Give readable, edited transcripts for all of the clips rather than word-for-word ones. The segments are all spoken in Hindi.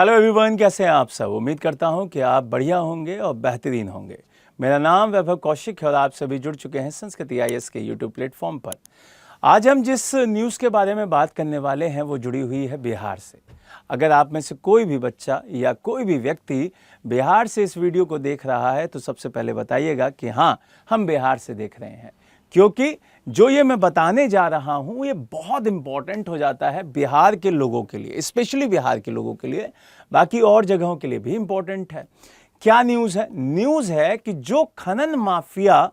हेलो एवरीवन, कैसे हैं आप सब। उम्मीद करता हूं कि आप बढ़िया होंगे और बेहतरीन होंगे। मेरा नाम वैभव कौशिक है और आप सभी जुड़ चुके हैं संस्कृति आईएएस के यूट्यूब प्लेटफॉर्म पर। आज हम जिस न्यूज़ के बारे में बात करने वाले हैं वो जुड़ी हुई है बिहार से। अगर आप में से कोई भी बच्चा या कोई भी व्यक्ति बिहार से इस वीडियो को देख रहा है तो सबसे पहले बताइएगा कि हाँ, हम बिहार से देख रहे हैं, क्योंकि जो ये मैं बताने जा रहा हूँ ये बहुत इम्पॉर्टेंट हो जाता है बिहार के लोगों के लिए, स्पेशली बिहार के लोगों के लिए, बाकी और जगहों के लिए भी इम्पॉर्टेंट है। क्या न्यूज़ है? न्यूज़ है कि जो खनन माफिया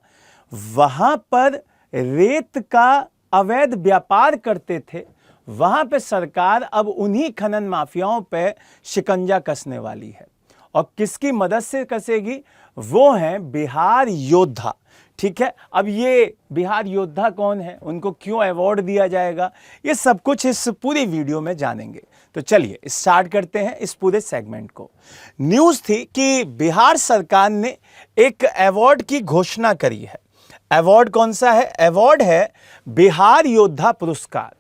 वहाँ पर रेत का अवैध व्यापार करते थे, वहाँ पे सरकार अब उन्हीं खनन माफियाओं पे शिकंजा कसने वाली है। और किसकी मदद से कसेगी? वो हैं बिहार योद्धा। ठीक है, अब ये बिहार योद्धा कौन है, उनको क्यों अवार्ड दिया जाएगा, ये सब कुछ इस पूरी वीडियो में जानेंगे। तो चलिए स्टार्ट करते हैं इस पूरे सेगमेंट को। न्यूज़ थी कि बिहार सरकार ने एक अवार्ड की घोषणा करी है। अवार्ड कौन सा है? अवार्ड है बिहार योद्धा पुरस्कार।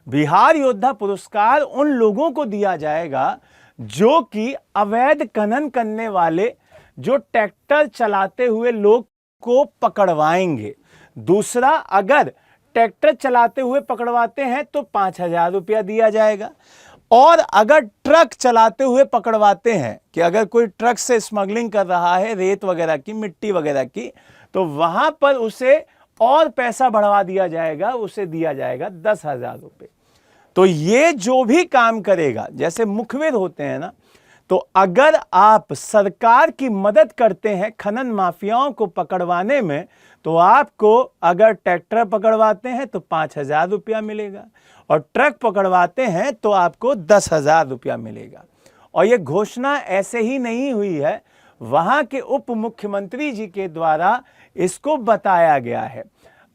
बिहार योद्धा पुरस्कार उन लोगों को दिया जाएगा जो कि अवैध खनन करने वाले, जो ट्रैक्टर चलाते हुए लोग को पकड़वाएंगे। दूसरा, अगर ट्रैक्टर चलाते हुए पकड़वाते हैं तो 5,000 रुपया दिया जाएगा। और अगर ट्रक चलाते हुए पकड़वाते हैं कि अगर कोई ट्रक से स्मगलिंग कर रहा है रेत वगैरह की, मिट्टी वगैरह की, तो वहां पर उसे और पैसा बढ़वा दिया जाएगा, उसे दिया जाएगा 10,000 रुपये। तो ये जो भी काम करेगा, जैसे मुखबिर होते हैं ना, तो अगर आप सरकार की मदद करते हैं खनन माफियाओं को पकड़वाने में, तो आपको अगर ट्रैक्टर पकड़वाते हैं तो 5,000 रुपया मिलेगा और ट्रक पकड़वाते हैं तो आपको 10,000 रुपया मिलेगा। और ये घोषणा ऐसे ही नहीं हुई है, वहां के उप मुख्यमंत्री जी के द्वारा इसको बताया गया है।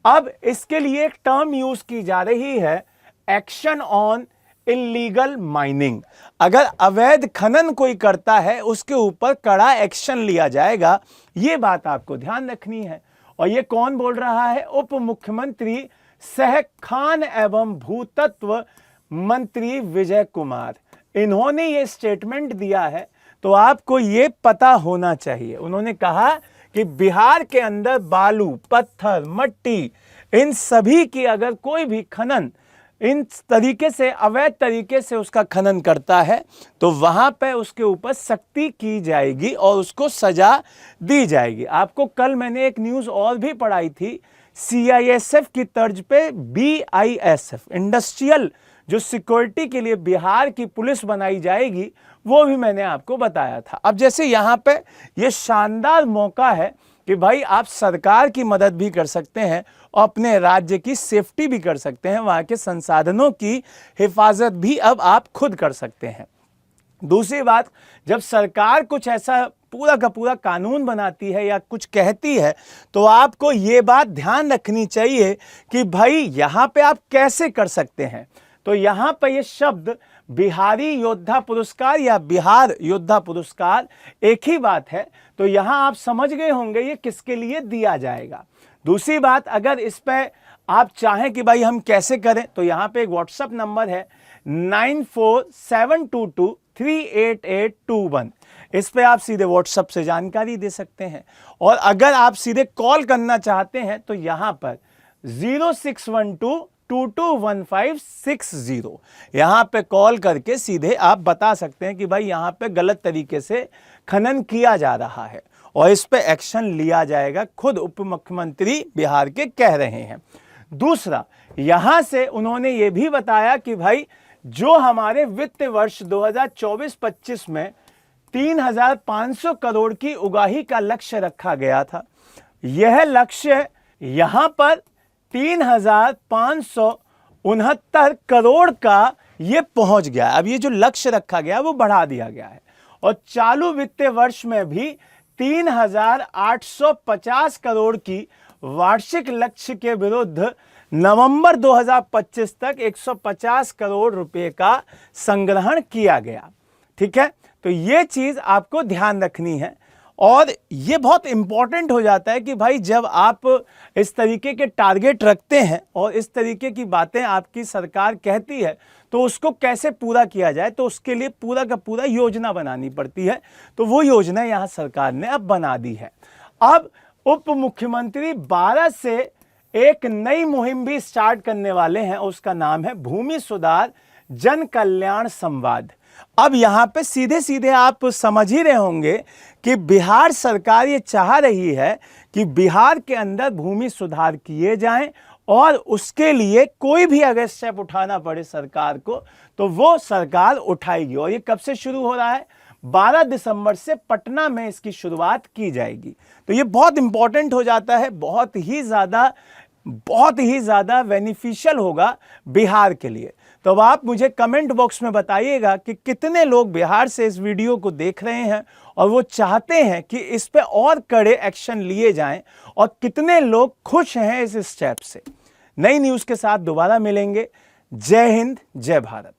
अब इसके लिए एक टर्म यूज की जा रही है, एक्शन ऑन इलीगल माइनिंग। अगर अवैध खनन कोई करता है उसके ऊपर कड़ा एक्शन लिया जाएगा, ये बात आपको ध्यान रखनी है। और ये कौन बोल रहा है? उप मुख्यमंत्री सह खान एवं भूतत्व मंत्री विजय कुमार। इन्होंने ये स्टेटमेंट दिया है, तो आपको ये पता होना चाहिए। उन्होंने कहा कि बिहार के अंदर बालू, पत्थर, मट्टी, इन सभी की अगर कोई भी खनन इन तरीके से, अवैध तरीके से उसका खनन करता है तो वहां पे उसके ऊपर सख्ती की जाएगी और उसको सजा दी जाएगी। आपको कल मैंने एक न्यूज़ और भी पढ़ाई थी, सीआईएसएफ की तर्ज पे बीआईएसएफ, इंडस्ट्रियल जो सिक्योरिटी के लिए बिहार की पुलिस बनाई जाएगी, वो भी मैंने आपको बताया था। अब जैसे यहाँ पे ये शानदार मौका है कि भाई आप सरकार की मदद भी कर सकते हैं और अपने राज्य की सेफ्टी भी कर सकते हैं, वहाँ के संसाधनों की हिफाजत भी अब आप खुद कर सकते हैं। दूसरी बात, जब सरकार कुछ ऐसा पूरा का पूरा कानून बनाती है या कुछ कहती है, तो आपको ये बात ध्यान रखनी चाहिए कि भाई यहाँ पे आप कैसे कर सकते हैं। तो यहाँ पर ये शब्द बिहारी योद्धा पुरस्कार या बिहार योद्धा पुरस्कार एक ही बात है, तो यहाँ आप समझ गए होंगे ये किसके लिए दिया जाएगा। दूसरी बात, अगर इस पे आप चाहें कि भाई हम कैसे करें, तो यहाँ पे एक व्हाट्सएप नंबर है 9472238821। इस पे आप सीधे व्हाट्सएप से जानकारी दे सकते हैं। और अगर आप सीधे कॉल करना चाहते हैं तो यहाँ पर 0612221560, यहाँ पे कॉल करके सीधे आप बता सकते हैं कि भाई यहाँ पे गलत तरीके से खनन किया जा रहा है और इस पे एक्शन लिया जाएगा, खुद उप मुख्यमंत्री बिहार के कह रहे हैं। दूसरा, यहां से उन्होंने ये भी बताया कि भाई जो हमारे वित्त वर्ष 2024-25 में 3,500 करोड़ की उगाही का लक्ष्य रखा गया था, यह लक्ष्य यहां पर 3,569 करोड़ का ये पहुंच गया। अब ये जो लक्ष्य रखा गया वो बढ़ा दिया गया है और चालू वित्तीय वर्ष में भी 3,850 करोड़ की वार्षिक लक्ष्य के विरुद्ध नवंबर 2025 तक 150 करोड़ रुपए का संग्रहण किया गया। ठीक है, तो ये चीज आपको ध्यान रखनी है। और ये बहुत इंपॉर्टेंट हो जाता है कि भाई जब आप इस तरीके के टारगेट रखते हैं और इस तरीके की बातें आपकी सरकार कहती है तो उसको कैसे पूरा किया जाए, तो उसके लिए पूरा का पूरा योजना बनानी पड़ती है। तो वो योजना यहाँ सरकार ने अब बना दी है। अब उप मुख्यमंत्री 12 से एक नई मुहिम भी स्टार्ट करने वाले हैं, उसका नाम है भूमि सुधार जन कल्याण संवाद। अब यहां पे सीधे सीधे आप समझ ही रहे होंगे कि बिहार सरकार ये चाह रही है कि बिहार के अंदर भूमि सुधार किए जाएं और उसके लिए कोई भी अगर स्टेप उठाना पड़े सरकार को तो वो सरकार उठाएगी। और ये कब से शुरू हो रहा है? 12 दिसंबर से पटना में इसकी शुरुआत की जाएगी। तो ये बहुत इंपॉर्टेंट हो जाता है, बहुत ही ज़्यादा बेनिफिशियल होगा बिहार के लिए। तो अब आप मुझे कमेंट बॉक्स में बताइएगा कि कितने लोग बिहार से इस वीडियो को देख रहे हैं और वो चाहते हैं कि इस पे और कड़े एक्शन लिए जाएं, और कितने लोग खुश हैं इस स्टेप से। नई न्यूज़ के साथ दोबारा मिलेंगे। जय हिंद, जय भारत।